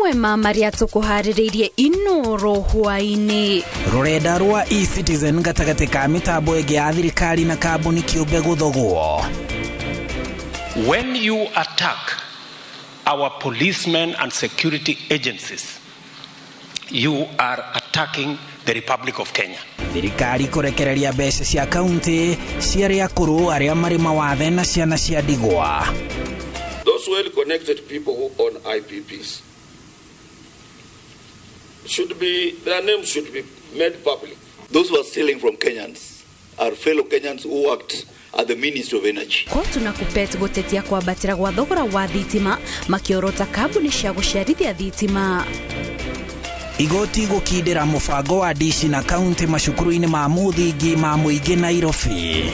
mwema maria tukuhaririirie Inooro Hwainĩ. Rurenda rwa e-citizen gatagati ka mitambo ege ya thirikari na kambuni kiumbe guthogwo. When you attack our policemen and security agencies, you are attacking the Republic of Kenya. Thirikari kurekereria mbeca cia kaunti ciaria akuru aria mari mawathe na ciana cia ndigwa. Those well-connected people who own IPPs their names should be made public. Those who are stealing from Kenyans are fellow Kenyans who worked at the Ministry of Energy. Kotu na kupet gutetia kwambatira gwa thogora wa thitima makiorota kambuni cia guciarithia thitima. Igoti gukindira mubango wa DC na kaunti macukuru-ini ma muthingi ma muingi Nairobi.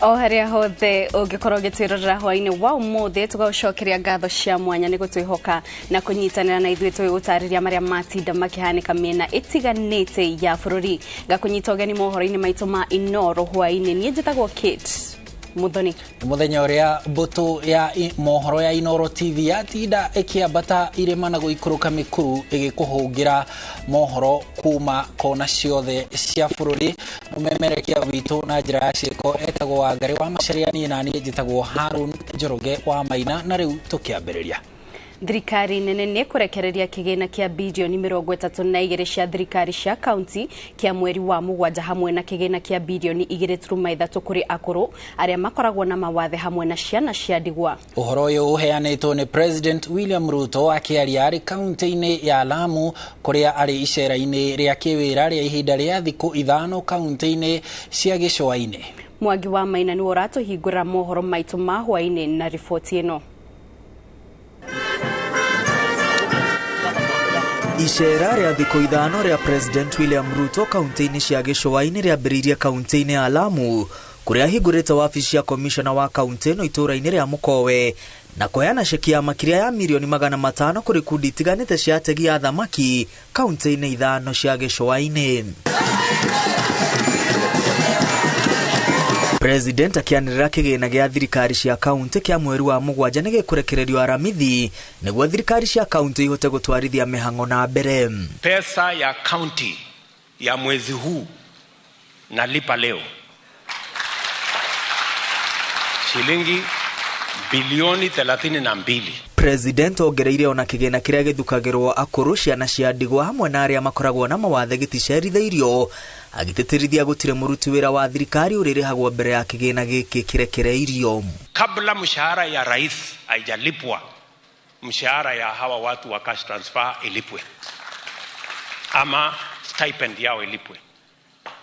O haria hothe ungikorwo gitwirora hwaini wa umuthi tugacokeria ngatho cia mwanya ni gutwihoka na kunyitanira na ithuĩ twigutariria maria matinda makihanika miena itiganite ya bururi gakunyita ugeni mohoro-ini maitu ma Inooro Hwainĩ. Nie njitagwo Kate Muthoni. Muthenya uria mbutu ya mohoro ya Inooro TV yatinda ikiambata irima na guikuruka mikuru igikuhungira mohoro kuma kona ciothe cia bururi. Mumemerekia witu na njira ya ciiko etagwo wa ngari wa macariani na nie njitagwo Harun Njoroge wa Maina na riu tukiambiriria. Thirikari nene nĩ kurekereria kigina kia bilioni 32 cia thirikari cia county kia mweri wa mugwanja hamwe na kigina kia bilioni 2.3 kuri akuru aria makoragwo na mawathe hamwe na ciana cia ndigwa. Uhoro uyu uheanitwo ni President William Ruto akiaria ari kaunti-ini ya Lamu kuria ari icera-ini ria kiwira ria ihinda ria thiku 5 kaunti-ini cia Gicũa-inĩ. Mwangi wa Maina ni uratuhingura mohoro maitu ma hwainĩ na riboti ino. Icera ria thiku 5 ria President William Ruto kaunti-ini cia Gicũa-inĩ riambĩrĩirie kaunti-ini ya Lamu kuria hingũrĩte wabici ya commissioner wa kaunti ĩno itũra-inĩ ria Mukowe na kuheana ceki ya makiria ya milioni 500 kuri kundi itiganĩte cia ategi a thamaki kaunti-ini 5 cia Gicũa-inĩ. President akianirira kigina gia thirikari cia kaunti kia mweri wa mugwanja ni gikurekererio aramithi niguo thirikari cia kaunti ihote gutwarithia mihango na mbere. Pesa ya kaunti ya mwezi huu nalipa leo shilingi bilioni 32. President ongereire ona kigina kiria githukagirwo akuru ciana cia ndigwa hamwe na aria makoragwo na mawathe giticeritheirio agiteterithia gutire muruti wira wa thirikari uririhagwo mbere ya kigina giki kirekereirio. Kabla mshahara ya rais haijalipwa, mshahara ya hawa watu wa cash transfer ilipwe ama stipend yao ilipwe.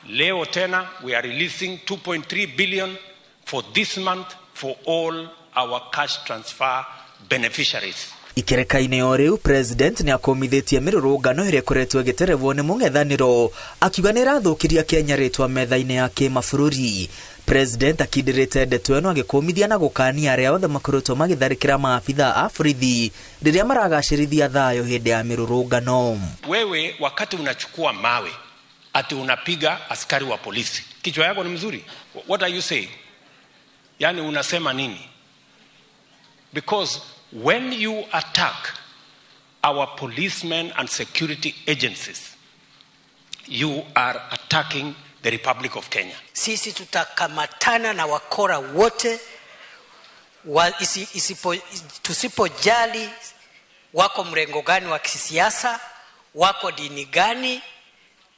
Leo tena we are releasing 2.3 billion for this month for all our cash transfer beneficiaries. Ikereka-inĩ o riu President ni akomithitie mirurungano iria koretwo giterevwo ni mung'ethaniro akiuga ni rathukiria Kenya ritwa metha-inĩ ya kimabũrũri. President akindirite ndeto ĩno agikomithia na gukania aria othe makoretwo magitharikira maabitha a borithi riria maragacirithia thayo hindi ya mirurungano. Wewe wakati unachukua mawe ati unapiga askari wa polisi, kichwa yako ni mzuri? What are you saying? Yani unasema nini? Because when you attack our policemen and security agencies, you are attacking the Republic of Kenya. Sisi tutakamatana na wakora wote tusipojali wako mrengo gani wa kisiasa, wako dini gani,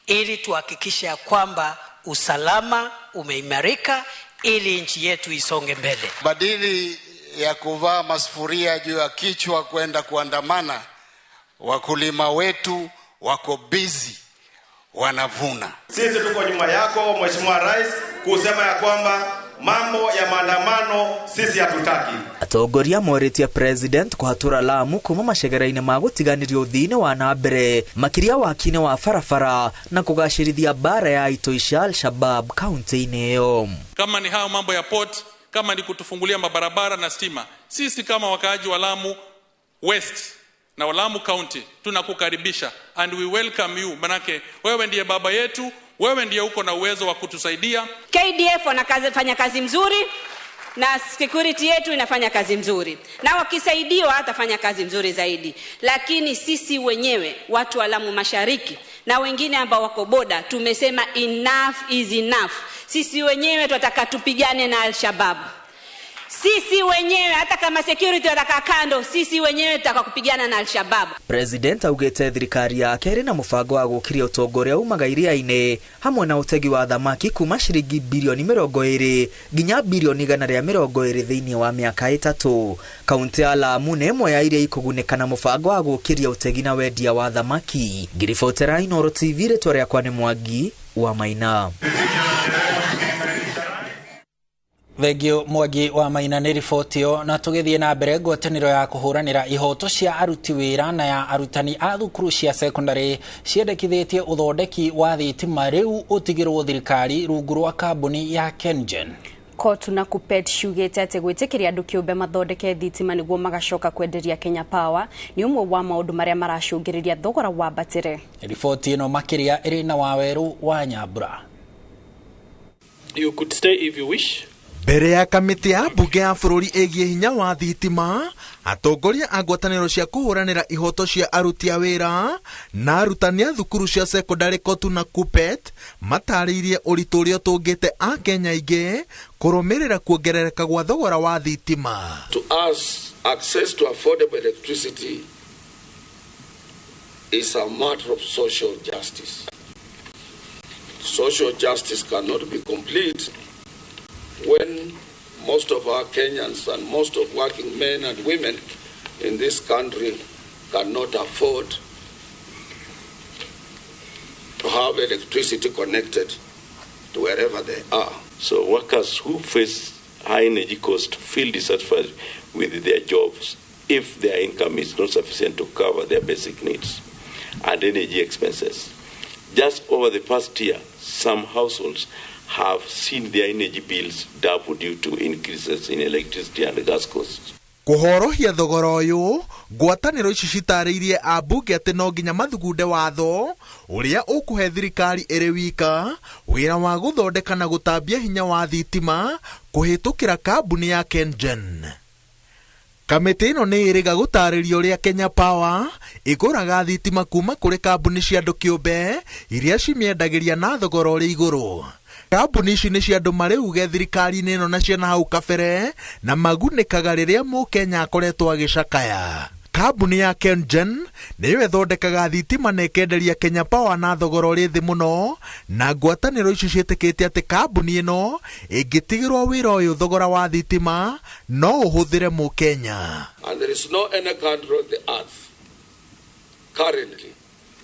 ili tuhakikisha kwamba usalama umeimarika ili nchi yetu isonge mbele. Badili ya kuvaa masufuria juu ya kichwa kwenda kuandamana, wakulima wetu wako busy wanavuna. Sisi tuko nyuma yako Mheshimiwa Rais kusema ya kwamba mambo ya maandamano sisi hatutaki. atongoria morĩtie president kũhatũra Lamu kuma macegera-inĩ ma gũtiganĩrio ũthii-inĩ wa nambere makĩria waki-inĩ wa barabara na kũgacĩrithia bara ya itoi cia Al-Shabab kaunti-inĩ ĩyo. Kama ni hayo mambo ya port, kama ni kutufungulia mabarabara na stima, sisi kama wakaaji wa Lamu West na Lamu County tunakukaribisha and we welcome you, manake wewe ndiye baba yetu, wewe ndiye uko na uwezo wa kutusaidia. KDF wanafanya kazi mzuri na security yetu inafanya kazi mzuri, na wakisaidiwa atafanya kazi mzuri zaidi. Lakini sisi wenyewe watu wa Lamu Mashariki na wengine ambao wako boda tumesema enough is enough. Sisi wenyewe tunataka tupigane na Al-Shabab. Sisi wenyewe hata kama security wataka kando, sisi wenyewe tutaka kupigana na Al-Shabab. President augete thirikari yake ĩrĩ na mũbango wa gũkiria ũtongoria umaga iria-inĩ hamwe na ũtegi wa thamaki kuma ciringi bilioni 20 nginya bilioni 120 thĩinĩ wa mĩaka 3. Kaunti ya Lamu nĩ ĩmwe ya iria ikũgunĩka na mũbango wa gũkiria ũtegi na wendia wa thamaki. Ngiribotera Inooro TV, rĩtwa rĩakwa nĩ Mwangi wa Maina. Thegio Mwangi wa Maina nĩ riboti ĩyo, na tũgĩthiĩ na mbere ngwatanĩro ya kũhũranĩra ihoto cia aruti wĩra na ya arutani a thukuru cia secondary ciendekithĩtie ũthondeki wa thitima rĩu ũtigĩrwo thirikari rungu rwa kambuni ya KenGen. Kotu na KUPPET ciugĩte atĩ gwĩtĩkĩria andũ kĩũmbe mathondeke thitima nĩguo magacoka kwenderia Kenya Power nĩ ũmwe wa maũndũ marĩa maracũngĩrĩria thogora wa batĩrĩ. Riboti ĩno makĩria ĩrĩ na Waweru wa Nyambura. You could stay if you wish. Mbere ya kamĩtĩ ya mbunge ya bũrũri ĩgiĩ hinya wa thitima, atongoria a ngwatanĩro cia kũhũranĩra ihoto cia aruti a wĩra na arutani a thukuru cia secondary Kotu na KUPPET matarĩirie ũritũ ũrĩa ũtũngĩte a Kenya aingĩ kũrũmĩrĩra kuongerereka gwa thogora wa thitima. To us, access to affordable electricity is a matter of social justice. Social justice cannot be complete when most of our Kenyans and most of working men and women in this country cannot afford to have electricity connected to wherever they are. So workers who face high energy cost feel dissatisfied with their jobs if their income is not sufficient to cover their basic needs and energy expenses. Just over the past year, some households have seen their energy bills double due to increases in electricity and gas costs. Kuhorohia thogora ũyũ, ngwatanĩro ici citarĩirie ambunge atĩ no nginya mathugunde watho ũrĩa ũkũhe thirikari ĩrĩ wika wĩra wa gũthondeka na gũtambia hinya wa thitima kũhĩtũkĩra kambuni ya KenGen. Kamĩtĩ ĩno nĩ ĩrĩga gũtarĩria ũrĩa Kenya Power ĩgũraga thitima kuma kũrĩ kambuni cia andũ kĩũmbe iria cimĩendagĩria na thogora ũrĩ igũrũ. Kambuni ici nĩ cia andũ marĩ uge thirikari-inĩ ĩno na ciana hau kabere na magunĩkaga rĩrĩa Mũkenya akoretwo agĩcakaya. Kambuni ya KenGen nĩyo ĩthondekaga thitima na ĩkenderia Kenya Power na thogora ũrĩ thĩ mũno, na ngwatanĩro ici ciĩtĩkĩtie atĩ kambuni ĩno ĩngĩtigĩrwo wĩra ũyũ thogora wa thitima no ũhũthĩre Mũkenya. And there is no any country on the earth currently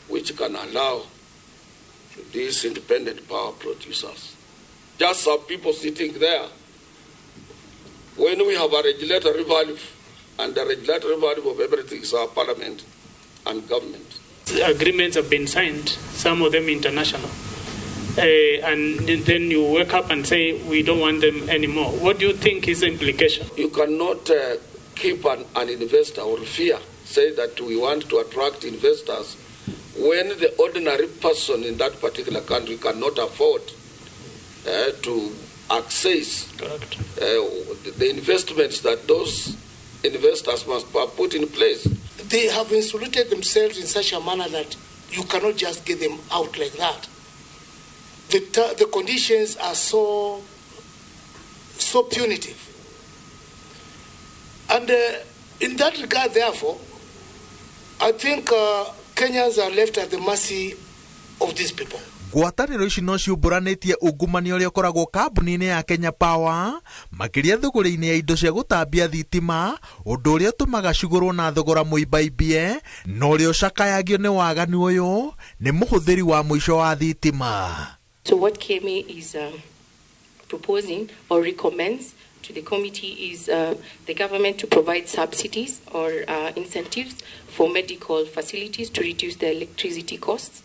which can allow these independent power producers. Just some people sitting there. When we have a regulatory value, and the regulatory value of everything is our parliament and government. Agreements have been signed, some of them international. And then you wake up and say, we don't want them anymore. What do you think is the implication? You cannot keep an investor or fear, say that we want to attract investors when the ordinary person in that particular country cannot afford to access the investments that those investors must put in place. They have insulated themselves in such a manner that you cannot just get them out like that. The conditions are so punitive. And in that regard, therefore, I think Kenyans are left at the mercy of these people. Ngwatanĩro ici no ciumbũranĩtie ungumania ũrĩa ũkoragwo kambuni-inĩ ya Kenya Power makĩria thũgũrĩ-inĩ ya indo cia gũtambia thitima, ũndũ ũrĩa ũtũmaga cigũrwo na thogora mũimbaimbie, na ũrĩa ũcakayagio nĩ waganu ũyũ nĩ mũhũthĩri wa mũico wa thitima. So what KMA is proposing or recommends to the committee is the government to provide subsidies or incentives for medical facilities to reduce their electricity costs.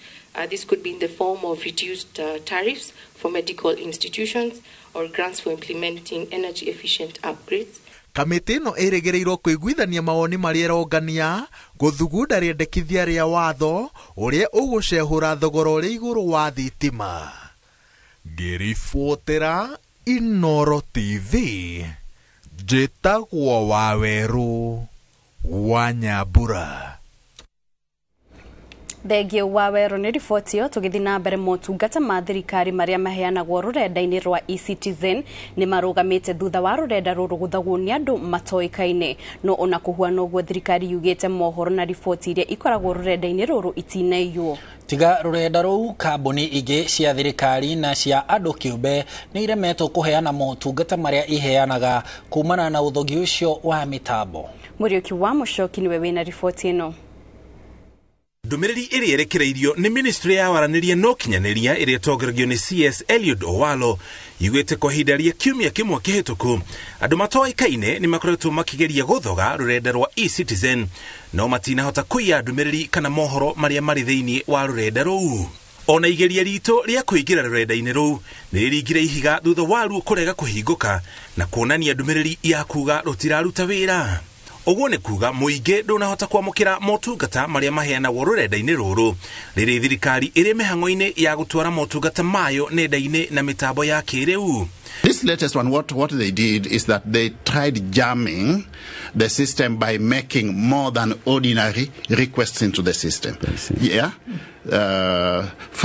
This could be in the form of reduced tariffs for medical institutions or grants for implementing energy efficient upgrades. Kamiti ĩno ĩrĩgĩrĩirwo kũiguithania mawoni marĩa ĩrongania gũthugunda rĩendekithia rĩa watho ũrĩa ũgũcehũra thogora ũrĩa igũrũ wa thitima. Ngĩribotera Inooro TV, njĩtagwo Waweru wa Nyambura. Thegio Waweru nĩ riboti yo tũgĩthiĩ na mbere motungata ma thirikari marĩa maheanagwo rũrenda-inĩ rwa eCitizen nĩ marũgamĩte thutha wa rũrenda rũrũ gũthagwo nĩ andũ matoĩkaine, no ona kũhuana ũguo thirikari yugĩte mohoro na riboti iria ikoragwo rũrenda-inĩ rũrũ itinaiywo. Tiga rũrenda rũu, kambuni ingĩ cia thirikari na cia andũ kĩũmbe nĩ iremetwo kũheana motungata marĩa iheanaga kumana na ũthogi ũcio wa mĩtambo. Mũriũki wa Mũchoki nĩwe wĩna riboti ĩno. Ndũmĩrĩri ĩrĩa ĩrekereirio nĩ Ministry ya Waranĩria no Kinyanĩria ĩrĩa ĩtongoregio nĩ CS Eliud Owalo yugĩte kwa ihinda rĩa kiumia kĩmwe kĩhĩtũku andũ matoĩkaine nĩ makoretwo makĩgeria gũthoga rũrenda rwa eCitizen no matinahota kũiya ndũmĩrĩri kana mohoro marĩa marĩ thĩinĩ wa rũrenda rũu. Ona igeria ritũ rĩa kũingĩra rũrenda-inĩ rũu nĩ rĩringire ihiga thutha waruo kũrega kũhingũka na kuonania ndũmĩrĩri ya kuga rũtiraruta wĩra. Ũguo nĩ kuga mũingĩ ndũnahota kwamũkĩra motungata marĩa maheanagwo rũrenda-inĩ rũrũ rĩrĩ thirikari ĩrĩ mĩhang'o-inĩ ya gũtwara motungata mayo nenda-inĩ na mĩtambo ya kĩrĩu. This latest one, what they did is that they tried jamming the system by making more than ordinary requests into the system. Yeah.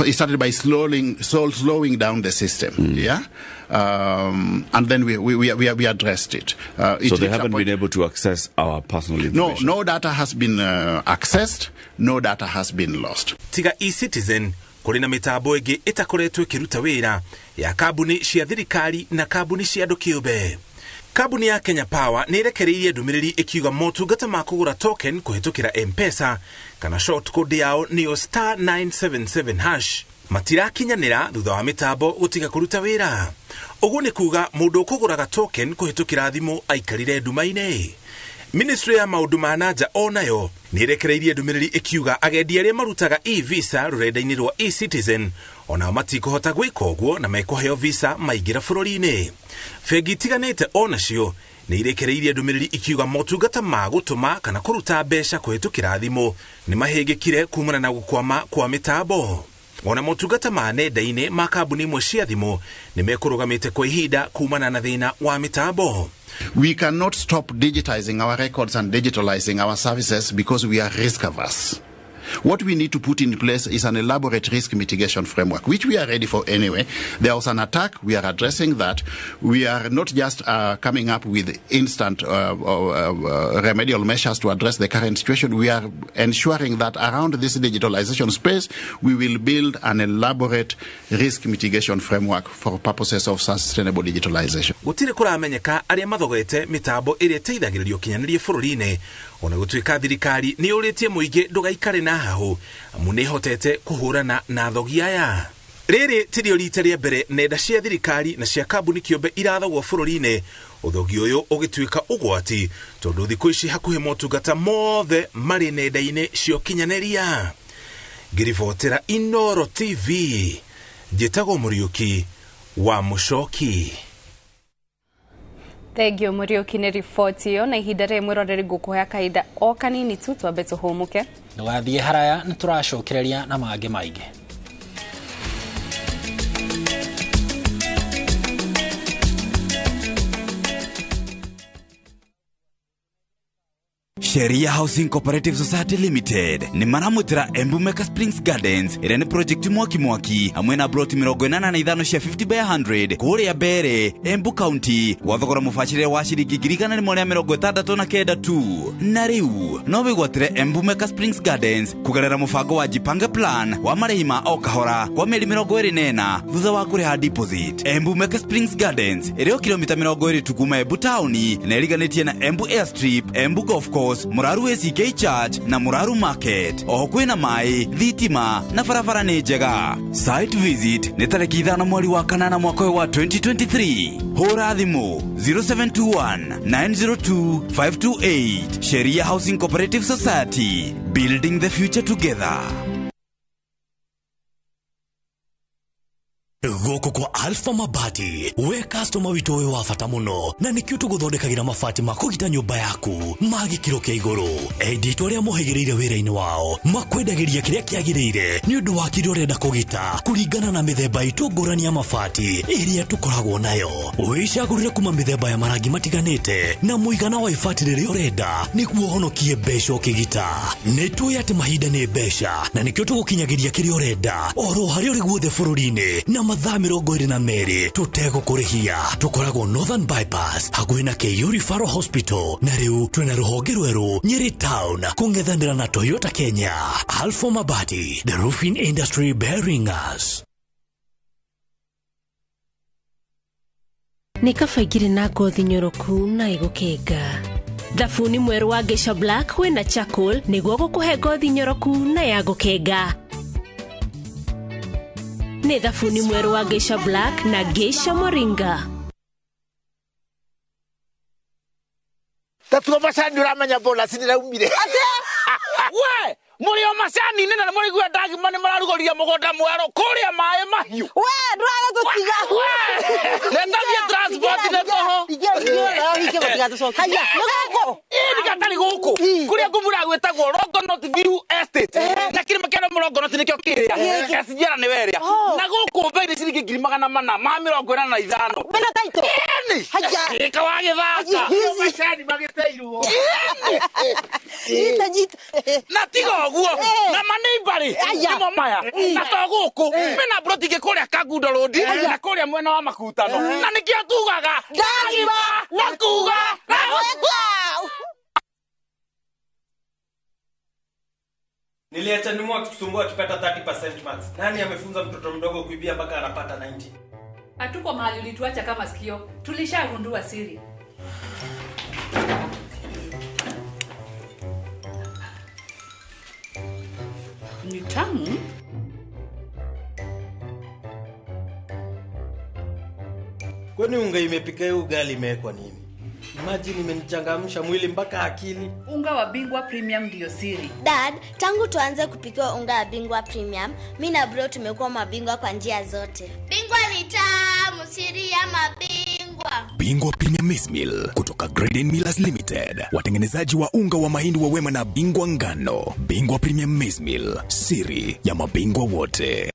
It started by slowing down the system. Yeah. And then we addressed it. So they haven't been able to access our personal information? No data has been accessed, no data has been lost. Tiga eCitizen, kũrĩ na mĩtambo ĩngĩ ĩtakoretwo ĩkĩruta wĩra ya kambuni cia thirikari na kambuni cia andũ kĩũmbe. Kambuni ya Kenya Power nĩ ĩrekereirie ndũmĩrĩri ĩkiuga motungata ma kũgũra token kũhĩtũkĩra M-Pesa kana short code yao nĩyo *977# matirakinyanĩra thutha wa mĩtambo gũtiga kũruta wĩra. Ũguo nĩ kuga mũndũ ũkũgũraga token kũhĩtũkĩra thimũ aikarire nduma-inĩ. Ministry ya maũndũ ma nanja onayo nĩ ĩrekereirie ndũmĩrĩri ĩkiuga agendi arĩa marutaga e-visa rũrenda-inĩ rwa eCitizen onao matikũhota gwĩka ũguo na mekũheo visa maingĩra bũrũri-inĩ. Bengi itiganĩte onacio nĩ irekereirie ndũmĩrĩri ikiuga motungata ma gũtũma kana kũruta mbeca kũhĩtũkĩra thimũ nĩ mahĩngĩkire kumana na gũkwama kwa mĩtambo. Ona motungata ma nenda-inĩ ma kambuni imwe cia thimũ nĩ mekũrũgamĩte kwa ihinda kumana na thĩna wa mĩtambo. We cannot stop digitizing our records and digitalizing our services because we are risk averse. What we need to put in place is an elaborate risk mitigation framework, which we are ready for anyway. There was an attack. We are addressing that. We are not just coming up with instant remedial measures to address the current situation. We are ensuring that around this digitalization space, we will build an elaborate risk mitigation framework for purposes of sustainable digitalization. Gũtirĩ kũramenyeka arĩa mathogete mĩtambo ĩrĩa ĩteithagĩrĩrio kinyanĩria bũrũri-inĩ ona gũtuĩka thirikari nĩ yũrĩtie mũingĩ ndũgaikare na hahũ amu nĩ hotete kũhũrana na thogi aya. Rĩrĩ tĩrĩo rita rĩa mbere nenda cia thirikari na cia kambuni kĩũmbe irathogwo bũrũri-inĩ, ũthogi ũyũ ũgĩtuĩka ũgwati tondũ thikũ ici hakuhĩ motungata mothe marĩ nenda-inĩ cia ũkinyanĩria. Ngĩribotera Inooro TV, njĩtagwo Mũriũki wa Mũchoki. Thegio Mũriũki nĩ riboti ĩyo na ihinda rĩrĩ mwĩroreri ngũkũhe kahinda o kanini tu twambe tũhũmũke. Ndũgathiĩ haraya, nĩ tũracokereria na mangĩ maingĩ. Sheria Housing Cooperative Society Limited ni maramutira Embu Meka Springs Gardens ĩrĩa nĩ project mwaki hamwe na broti 85 cia 50 by 100 kũrĩa Mbere, Embu County wathogora mũbacĩrĩre wa ciringi 169 tu. Na rĩu no wĩgwatĩre Embu Meka Springs Gardens kũgerera mũbango wa Jipange Plan wa marĩhi ma o kahora kwa mĩeri 24 thutha wa kũrĩha deposit. Embu Meka Springs Gardens ĩrĩ o kilomita 20 tu kuma Embu Town na ĩriganĩtie na Embu Airstrip, Embu Golf Course, Church, Muraru ACK Church na Muraru Market. Oho kwina mai, thitima na barabara nĩ njega. Site visit nĩ tarĩki 5 mweri wa kanana mwaka wa 2023. Hũra thimũ 0721 902 528. Sheria Housing Cooperative Society, building the future together. Goko kwa Alpha Mabati, we customer wito we wafata muno na nikio tuguthondekagira mabati makugita nyumba yaku magi kiro kia iguru editwa ria muhegereire wira-ini wao makwendagiria kiria kiagirire ni undu wa kiria urenda kugita kuringana na mithemba itu ngurani ya mabati iria tukoragwo nayo. Wicagurire kuma mithemba ya marangi matiganite na muigana wa ibati riria urenda niguo honokie mbeca ukigita. Nitui ati mahinda ni mbeca na nikio tugukinyagiria kiria urenda oro haria uri guothe bururi-ini na mathaa 22 tutego kurihia. Tukoragwo Northern Bypass hakuhi na KU Referral Hospital na riu twina ruhonge rweru Nyeri Town kungethanira na Toyota Kenya. Alpha Mabati, the roofing industry bearing us. Nikafaigire na ngothi nyoroku na igukenga. Thabuni mweru wa Geisha Black wina charcoal niguo gukuhe ngothi nyoroku na ya gukenga. Ni thabuni mweru wa Geisha Black na Geisha Moringa. Tatuo macani uramenya bola siniraumire. We! Muri o macani nina na muri gwa ndagi mani mararugoria mugonda mwaro kuria mae mahiu. We ndwara gutiga. Nenda bia transport na toho. Ige gutiga tucoka. Haya, nugo. Iri gatari guku. Kuria ngumura gwetagwo Longonot View Estate. Na kirima kia Longonot nikio kiria. Kasijara ni weria. Na guku mbere ciringi 445. Bena taito. Haya. Ikawage thaka. Macani magiteirwo. Jita. Na tigo guo na maneimbari nimo maya na toguku mena brotike kuria Kagundo Road na kuria mwena wa Makutano na nikio tugaga ndagima na kuga na gweka. Niliacha nimu akitusumbua tupata 30% marks. Nani amefunza mtoto mdogo kuibia mpaka anapata 90? Hatuko mahali ulituacha kama sikio. Tulishagundua siri. Ni tamu. Kwani unga imepika ugali imewekwa nini? Imagine imenichangamsha mwili mpaka akili. Unga wa Bingwa Premium ndio siri. Dad, tangu tuanze kupika unga wa Bingwa Premium, mimi na bro tumekuwa mabingwa kwa njia zote. Bingwa ni tamu, siri ya mabingwa. Bingwa Premium Maize Meal kutoka Graden Millers Limited, watengenezaji wa unga wa mahindi wa Wema na Bingwa ngano. Bingwa Premium Maize Meal, siri ya mabingwa wote.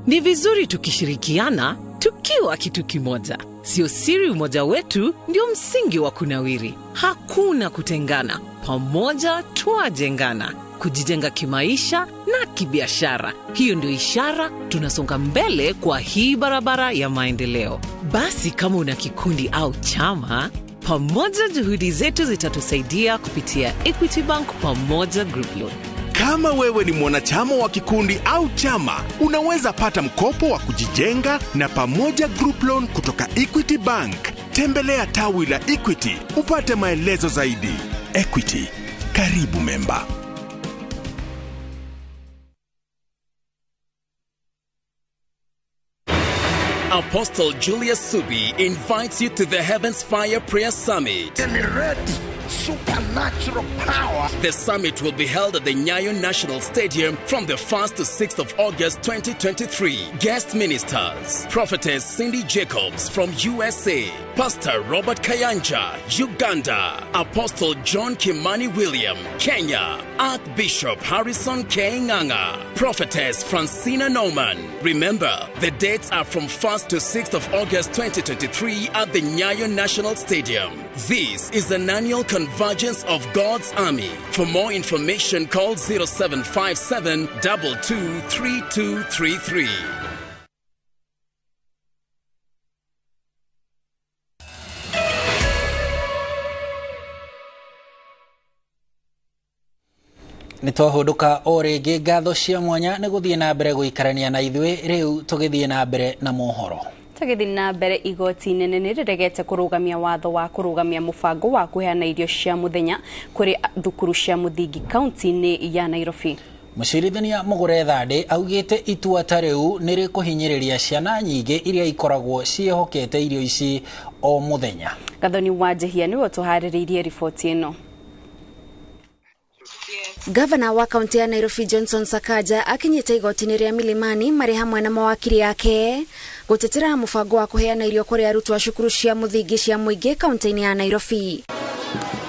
Ni vizuri tukishirikiana, tukiwa kitu kimoja. Sio siri, umoja wetu ndio msingi wa kunawiri. Hakuna kutengana, pamoja tuajengana, kujijenga kimaisha na kibiashara. Hiyo ndio ishara tunasonga mbele kwa hii barabara ya maendeleo. Basi kama una kikundi au chama, pamoja juhudi zetu zitatusaidia kupitia Equity Bank Pamoja Group Loan. Kama wewe ni mwanachama wa kikundi au chama, unaweza pata mkopo wa kujijenga na Pamoja Group Loan kutoka Equity Bank. Tembelea tawi la Equity upate maelezo zaidi. Equity, karibu memba. Apostle Julius Subi invites you to the Heavens Fire Prayer Summit. Supernatural power. The summit will be held at the Nyayo National Stadium from the 1st to 6th of August 2023. Guest ministers: Prophetess Cindy Jacobs from USA, Pastor Robert Kayanja, Uganda, Apostle John Kimani William, Kenya, Archbishop Harrison K. Nganga, Prophetess Francina Norman. Remember, the dates are from 1st to 6th of August 2023 at the Nyayo National Stadium. This is an annual convergence of God's army. For more information, call 0757 223233. Nitwahuduka o ringi ngatho cia mwanya ni guthie na mbere guikarania na ithwe riu tugithie na mbere na mohoro. Tugithi na mbere igoti nene niriregete kurugamia watho wa kurugamia mubango wa kuheana irio cia muthenya kuri thukuru cia muthingi kaunti-ini ya Nairobi. Mucirithania Mugure Thande augite itua ta riu niri kuhinyiriria ciana nyingi iria ikoragwo ciehokete irio ici o muthenya. Gathoni wa Jehia niwe tuhaririirie riboti ino. Gavana wa kaunti ya Nairobi Johnson Sakaja akinyite igoti-ini ria Milimani mari hamwe na mawakiri yake gutetera mubango wa kuheana irio kuri arutwo a cukuru cia muthingi cia muingi kaunti-ini ya Nairobi.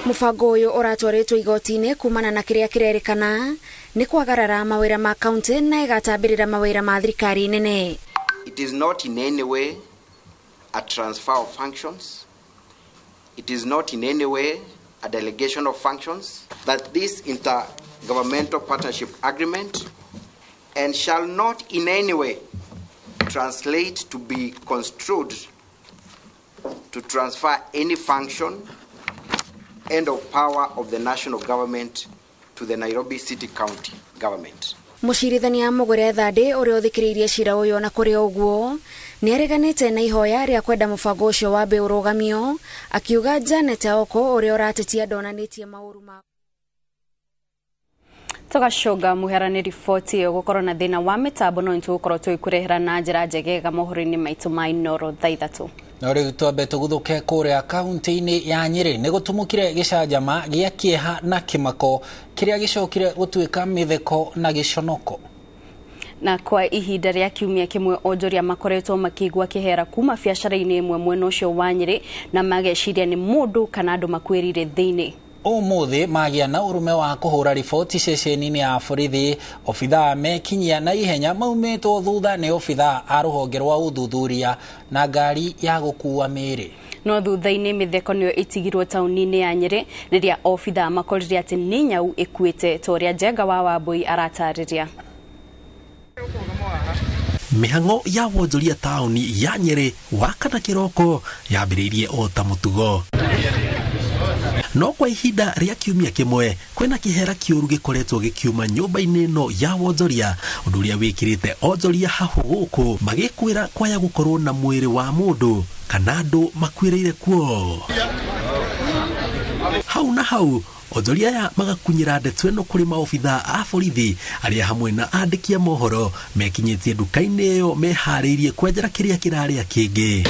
Mubango uyu uratwaritwo igoti-ini kumana na kiria kirerikana ni kwagarara mawira ma kaunti na igatambirira mawira ma thirikari nene. It is not in any way a transfer of functions. It is not in any way a delegation of functions, that this intergovernmental partnership agreement and shall not in any way translate to be construed to transfer any function and of power of the national government to the Nairobi City County government. Mucirithania Mugure Thande uria uthikiriirie cira uyu na kuri uguo ni areganite na ihoya ria kwenda mubango ucio wambe urugamio akiuga Janet Aoko uria uratetia ndonanitie mauru ma Tugashoga muherani riboti iyo gukorwo na thina wa mitambo no nitugukorwo tuikurehera na njira njegega mohoro-ini maitu ma Inooro thaa 3. No riu twambe tuguthuke kuria kaunti-ini ya Nyeri ni gutumukire gicanjama gia kieha na kimako kiria gicokire gutuika mitheko na giconoko. Na kwa ihinda ria kiumia kimwe onjoria makoretwo makigwa kihera kuma biacara-ini imwe mwena ucio wa Nyeri na mageciria ni mundu kana andu makwirire thiini. Umuthi magia na urume wa kuhura riboti ceceni-ini ya borithi obithaa mekinyia na ihenya maumitwo thutha ni obithaa a ruhonge rwa uthuthuria na ngari ya gukua miri. No thutha-ini mitheko niyo itigirwo tauni-ini ya Nyeri riria obithaa makorire ati ni nyau ikuite toria Njenga wa Wambui aratariria. Mihango ya wonjoria tauni ya Nyeri wakana kiroko yambiriirie o ta mutugo. No kwa ihinda ria kiumia kimwe kwena kihera kiuru gikoretwo gikiuma nyumba-ini no ya wonjoria undu uria wikirite onjoria hahu guku magikwira kwaya gukorwo na mwiri wa mundu kana andu makwiriire kuo. Hau na hau onjoria ya magakunyira ndeto ino kuri maobithaa a borithi aria hamwe na andiki a mohoro mekinyitie nduka-ini iyo mehariirie kwenjera kiria kiraria kingi.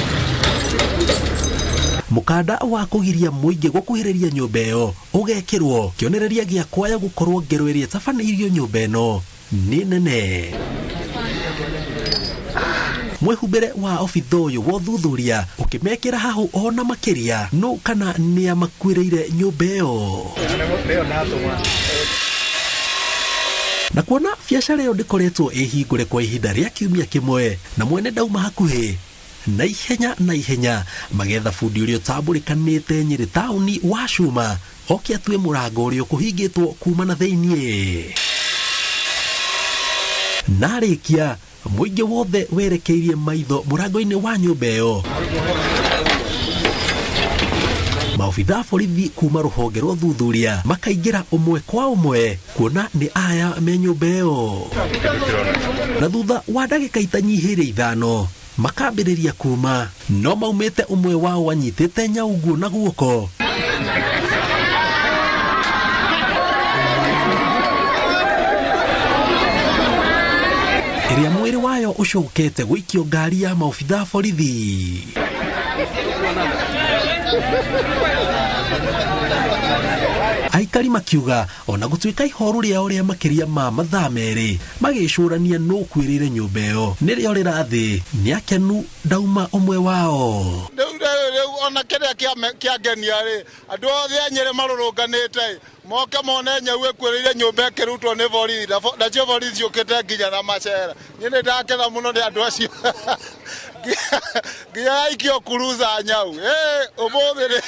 Mukanda wa kugiria muingi gukuhiriria nyumba iyo ugekirwo kionereria gia kwaya gukorwo ngero iria tabaniirio nyumba ino ni nene. Mwehumbire wa obithaa uyu wa uthuthuria ukimekira hahu ona makiria no kana ni amakwiriire nyumba iyo. Na kuona biacara iyo ndikoretwo ihingure kwa ihinda ria kiumia kimwe na mwene ndauma hakuhi na ihenya magetha fundi urio tamburikanite Nyeri tauni wa Cuma oke atue murango urio kuhingitwo kuma na thiini. Narikia muingi wothe werekeirie maitho murango-ini wa nyumba iyo. Maobithaa borithi kuma ruhonge rwa uthuthuria makaingira umwe kwa umwe kuona ni aya me nyumba iyo. Na thutha wa ndagika itanyihiire 5 makambiriria kuma no maumite umwe wao wanyitite nyaugu na guoko. Iria mwiri wayo ucokete gwikio ngari ya maobithaa borithi. Aikari makiuga ona gutuika ihoru riao ria makiria ma mathaa meri magicurania no kwirire nyumba iyo nirio rirathi ni akenu ndauma umwe wao. Ona kiria kiagenia ri andu othe a Nyeri marurunganite moke mone nyau ekwirire nyumba ikirutwo ni borithi na cio borithi ciukite nginya na macera. Nyine ndakena muno ni andu acio nginya ikio kuruza nyau umuthi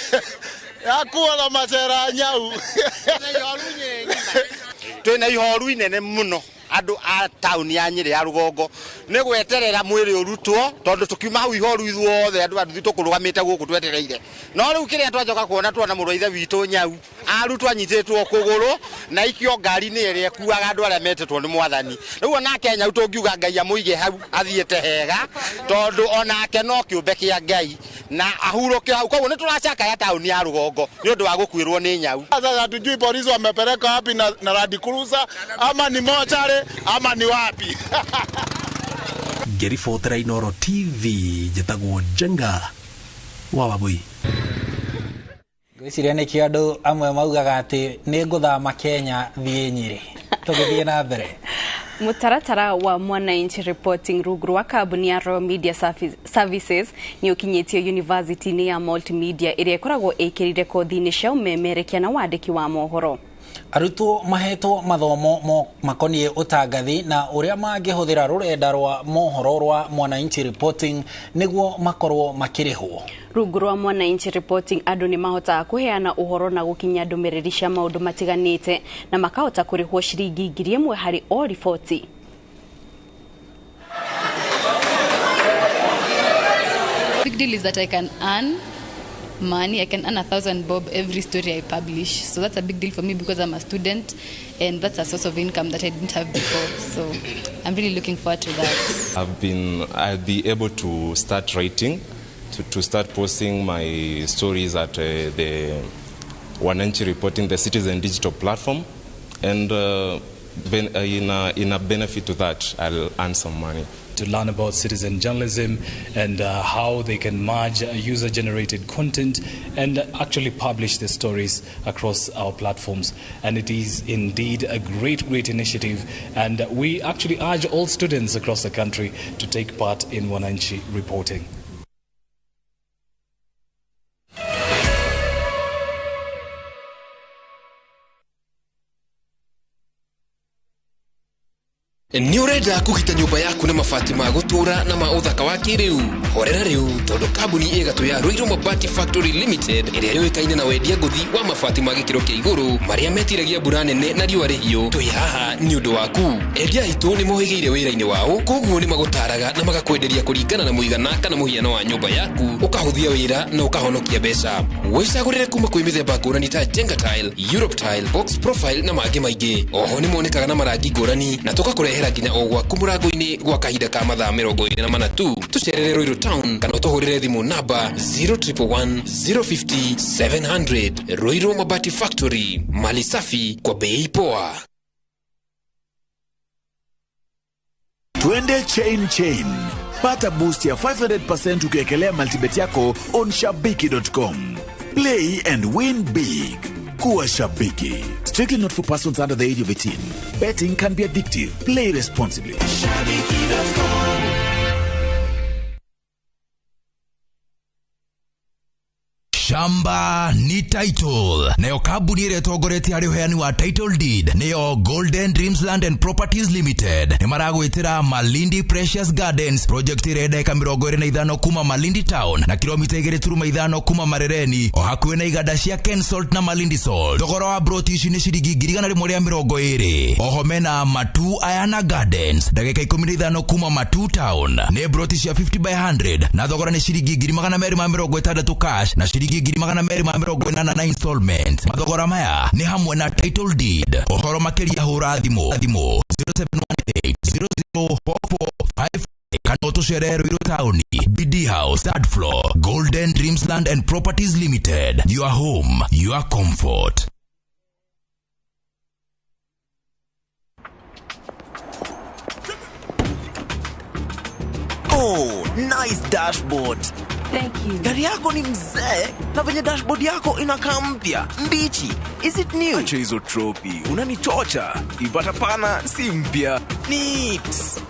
twina ihoru inene muno andu a town ya Nyeri ya Rugongo ni gweterera mwiri urutwo tondu tukiuma hau ihoru ithuothe andu athu tukurugamite guku twetereire no riu kiria twajoka kuona tuona muruithe witu Nyau arutwo anyititwo kuguru na ikio ngari ni ire kuaga andu aria metetwo ni mwathani riu ona Kenya utungiuga Ngai amuige hau athiete hega tondu onake no kiumbe kia Ngai na ahuruke hau koguo ni turacaka ya town ya Rugongo ni undu wa gukwirwo ni Nyau. Sasa hatujui polisi wamepeleka wapi na Land Cruiser ama ni mochare ama ni wapi. Ngĩribotera Inooro TV njĩtagwo Jenga wa Wabui. Gwĩciria nĩkĩo andũ amwe maugaga atĩ nĩ ngũthama Kenya thiĩ Nyeri tũgĩthiĩ na mbere. Mutaratara wa Mwananchi Reporting rungu rwa kambuni ya Royal Media Services ni ukinyĩtio university-inĩ ya Multimedia ĩrĩa ĩkoragwo ĩkĩrire kothi-inĩ cia ũmemerekia na wandĩki wa mohoro. Arutwo mahetwo mathomo makoniĩ ũtangathi na ũrĩa mangĩhũthĩra rũrenda rwa mohoro rwa Mwananchi Reporting nĩguo makorwo makĩrĩhwo. Rungu rwa Mwananchi Reporting andũ nĩ mahotaga kũheana ũhoro na gũkinya ndũmĩrĩri cia maũndũ matiganĩte na makahota kũrĩhwo ciringi 1,000 harĩ o riboti. Big deal is that I can earn money. I can earn 1,000 bob every story I publish. So that's a big deal for me because I'm a student and that's a source of income that I didn't have before. So I'm really looking forward to that. I'll be able to start writing, to start posting my stories at the Mwananchi Reporting, the Citizen Digital platform. And in a benefit to that, I'll earn some money. To learn about citizen journalism and how they can merge user-generated content and actually publish the stories across our platforms. And it is indeed a great initiative. And we actually urge all students across the country to take part in Mwananchi Reporting. Ni urenda kugita nyumba yaku na mabati ma gutura na ma uthaka wa kiriu horera riu tondu kambuni igatu ya Ruiru Mabati Factory Limited iria yoikaine na wendia nguthi wa mabati ma gikiro kia iguru maria metiragia mbura nene na riua rihio twi haha ni undu waku endia hitu ni mohigeire wira-ini wao koguo ni magutaraga na magakwenderia kuringana na muigana kana muhiano wa nyumba yaku ukahuthia wira na ukahonokia mbeca wicagurire kuma kwi mithemba ngurani ta Jenga Tile, Europe Tile, Box Profile na mangi maingi oho ni monekaga na marangi ngurani na tukakurehera nginya ogwa kumurango-ini gwa kahinda ka mathaa 24 tu tucerere Ruiru Town kana utuhurire thimu namba 0111 050 700. Ruiru Mabati Factory, mali safi kwa bei poa. Twende chain. Pata boost ya 500% ukiekelea multibet yako on shabiki.com. Play and win big. Kuwa Shabiki. Strictly not for persons under the age of 18. Betting can be addictive. Play responsibly. Shabiki.com. Shamba ni title. Nayo kambuni ire togoreti hari uheani wa title deed. Nayo Golden Dreams Land and Properties Limited. Ni maragwitira Malindi Precious Gardens. Project ire deka 25 kuma Malindi Town. Na kilomita 2.5 kuma Marereni. Ohakuwe na igada cia Ken Salt na Malindi Salt. Thogora wa broti ici ni ciringi 120. Oho mena Matu Ayana Gardens. Dagika 15 kuma Matu Town. Ne broti cia 50 by 100. Na thogora ni ciringi 260 cash. Na ciringi 280 installment. Mathogora maya ni hamwe na title deed. Ohoro makeria hura thimo 0718004455 kana tucerere Ruiru Town, BD House, third floor, Golden Dreams Land and Properties Limited. Your home, your comfort. Oh, nice dashboard. Thank you. Gari yako ni mzee na venye dashboard yako inakaa mpya, mbichi. Is it new? Acha hizo tropi, unanichocha. Ipata pana si mpya. Neat.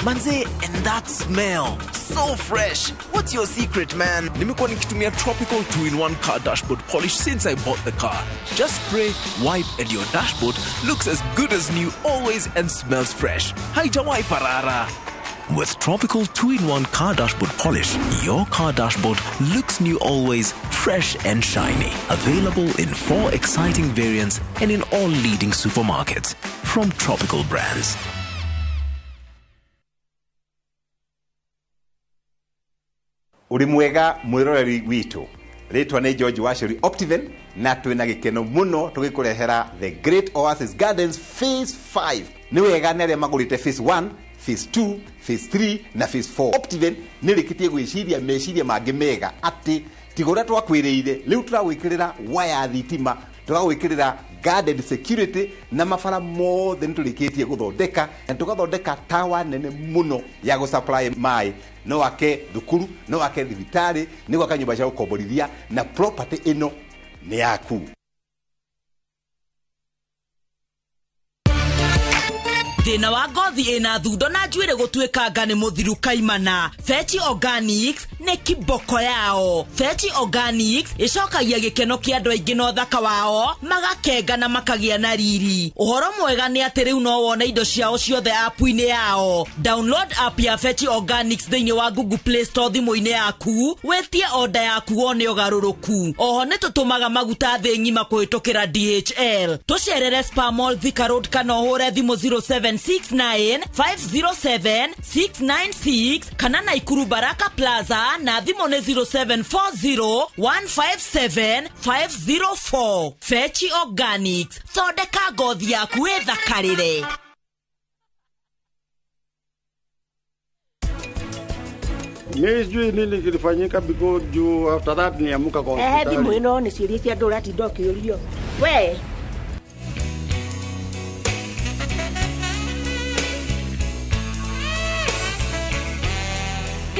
Manze, and that smell. So fresh. What's your secret, man? Nimekuwa nikitumia Tropical 2-in-1 car dashboard polish since I bought the car. Just spray, wipe, and your dashboard looks as good as new always and smells fresh. Haijawai parara. With Tropical 2-in-1 car dashboard polish, your car dashboard looks new always, fresh and shiny. Available in 4 exciting variants and in all leading supermarkets from Tropical brands. ulimwega mwiroreri witu ritwa ni George Washuri Optiven na twina gikeno muno tugikurehera the Great Oasis Gardens phase 5 ni wega nere magurite phase 1 phase 2 phase 3 na phase 4 Optiven nirikitie gwiciria meciria mangi mega ati tigora twakwiriire riu turagwikirira waya thitima turagwikirira garden security na mafara mothe niturikitie guthondeka na tugathondeka tawa nene muno ya go supply mai no wake thukuru no wake thibitari ni gwaka nyumba cia gukomborithia na property ino ni yaku. Thina wa ngothi ina thundo na njuire gutwikanga ni muthiru kaimana. Fetch Organics ne kiboko yao. Fetch Organics icokagia gikeno kia andu aingi no thaka wao magakenga na makagia na riri. Uhoro mwega ni ati riu no wona indo ciao ciothe app-ini yao. Download app ya Fetch Organics thiini wa Google Play Store thimu-ini yaku wetie order yaku wone ugaruruku. Oho ni tutumaga maguta thi ngima kuhitukira DHL. Tucerere Spar Mall Thika Road kana uhure thimu 0769507696 kana Naikuru Baraka Plaza na thimu ni 0740157504. Fetch Organics, thondeka ngothi yaku ithakarire. Sijui nini kilifanyika because you after that niamuka kwa hospitali. Thimu ino ni ciria cia ndura ti ndokiurio. We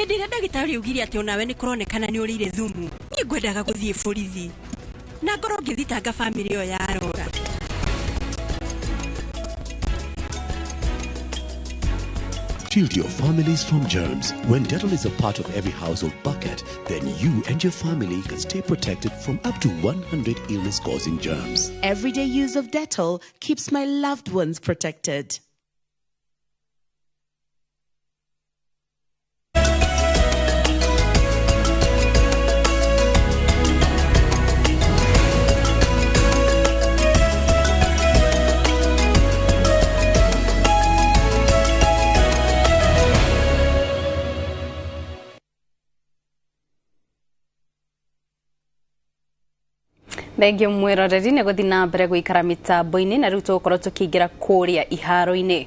Ndire ndagitari ugiri ati onawe ni kuronekana ni urire thumu. Ni ngwendaga guthie borithi. Na ngoro ngithitanga family yo yarora. Shield your families from germs. When Dettol is a part of every household bucket, then you and your family can stay protected from up to 100 illness-causing germs. Everyday use of Dettol keeps my loved ones protected. Thengio mwiroreri ni guthi na mbere guikara mitambo-ini na riu tukorwo tukiingira kuria iharo-ini.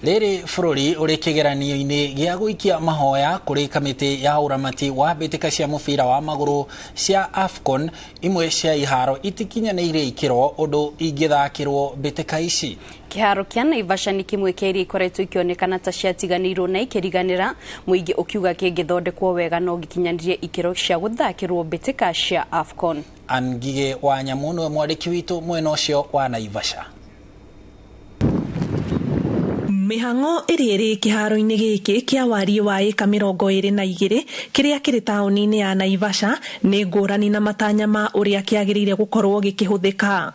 Riri bururi uri kigeranio-ini gia guikia mahoya kuri kamiti ya uramati wa mbitika cia mubira wa maguru cia AFCON imwe cia iharo itikinyanĩire ikiro undu ingithakirwo mbitika ici. Kiharo kia Naivasha ni kimwe kia iria ikoretwo ikionekana ta ciatiganirwo na ikiriganira muingi ukiuga kingithondekwo wega no gikinyanirie ikiro cia guthakirwo mbitika cia AFCON. Angige wa Nyamu niwe mwandiki witu mwena ucio wa Naivasha. Mihango iri kiharo-ini giki kia wari wa eka 22 kiria kiri tauni-ini ya Naivasha ni ngurani na matanya ma uria kiagirire gukorwo gikihuthika.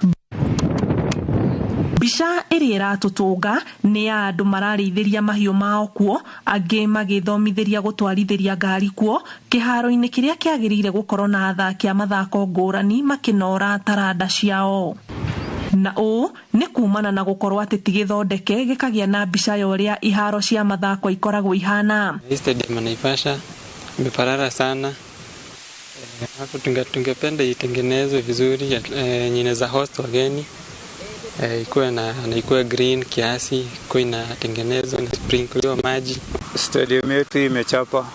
Bisha iri iratutunga ni ya andu mararĩithĩria mahiũ mao kuo, angĩ magĩthomithiria gũtwarithiria ngari kuo kiharo-ini kiria kiagirire gukorwo na athaki a mathako ngũrani makinora taranda ciao. Na ni kumana na gukorwo ati tigithondeke gikagia na mbica ya uria iharo cia mathako ikoragwo ihana. Stadium Naivasha imeparara sana. Hapo tungependa itengenezwe vizuri, inaweza host wageni. Ikuwe green kiasi, ikuwe inatengenezwa na sprinkle maji. Stadium yetu imechapa,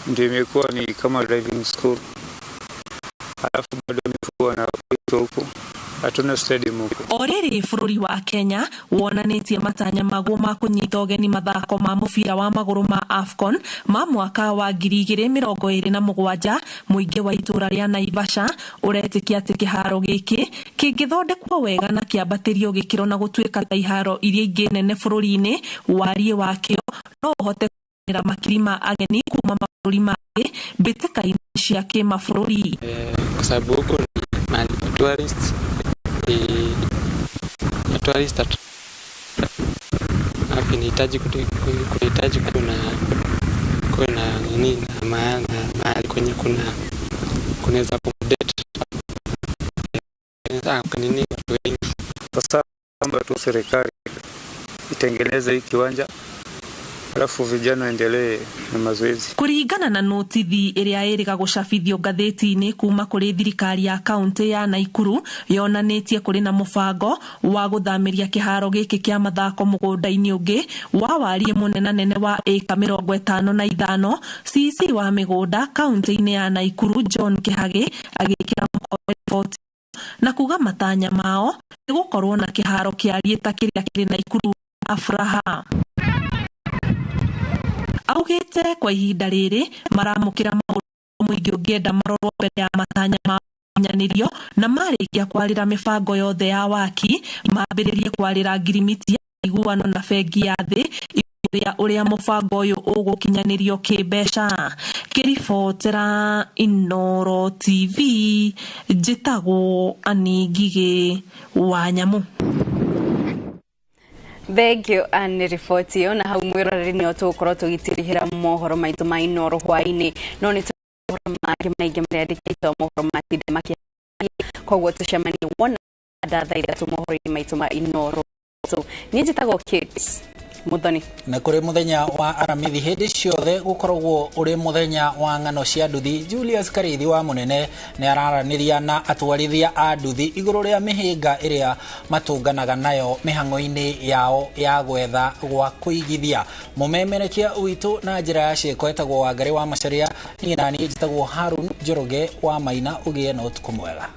ndio imekuwa ni kama driving school. Alafu bado imekuwa na huko. Hatuna stadium huko. Oriri bururi wa Kenya wonanitie matanya maguo ma kunyita ugeni mathako ma mubira wa maguru ma AFCON ma mwaka wa 2027. Muingi wa itura ria Naivasha uretikia ati kiharo giki kingithondekwo wega na kiambatirio gikiro na gutuika ta iharo iria ingi nene bururi-ini warie wakio no uhote kugira makiri ma ageni kuma mabũrũri mangĩ mbĩtĩka-inĩ cia kĩmabũrũri. Kwa sababu huko ni tourists hapo inahitaji kuna nini na maana mahali kwenye kunaweza accommodate nini watu wengi. Sasa kwamba tu serikali itengeneze hii kiwanja alafu vijana waendelee na mazoezi. Kuringana na notithi iria iriga gucabithio ngatheti-ini kuma kuri thirikari ya kaunti ya Naikuru yonanitie kuri na mubango wa guthamiria kiharo giki kia mathako mugunda-ini ungi wa warie munenanene wa eka 55 CC wa migunda kaunti-ini ya Naikuru John Kihage agikira mukoti na kuga matanya mao ni gukorwo na kiharo kia rieta kiria kiri Naikuru afraha. Augite kwa ihinda riri maramukira maundu muingi ungienda marorwo mbere ya matanya ma nyanĩrio na marikia kwarĩra mibango yothe ya waki mambĩrĩrie kwarĩra ngirimiti ya iguano na bengi ya thĩ uria mubango uyu ugukinyanĩrio kĩmbeca. Kĩribotera Inooro TV njĩtagwo Aningige wa Nyamu. Thank you and report yo na hau mwiroreri ni otukorwo tugitirihira mohoro maitu ma Inooro hwainĩ no ni maingĩ marĩandĩkĩtwo mohoro matinde makĩaria koguo tucemanie wona ndathaire mohoro-inĩ maitu ma Inooro. So ni njĩtagwo Kate Muthoni na kuri muthenya wa aramithi hindi ciothe gukoragwo uri muthenya wa ng'ano cia nduthi. Julius Karithi wa munene ni araraniria na atwarithia a nduthi iguru ria mihinga iria matunganaga nayo mihango-ini yao ya gwetha gwa kuigithia. Mumemerekia uitu na njira ya ciĩko etagwo Wangari wa Macharia ni nani njĩtagwo Harun Njoroge wa Maina. Ugie na utuku mwega.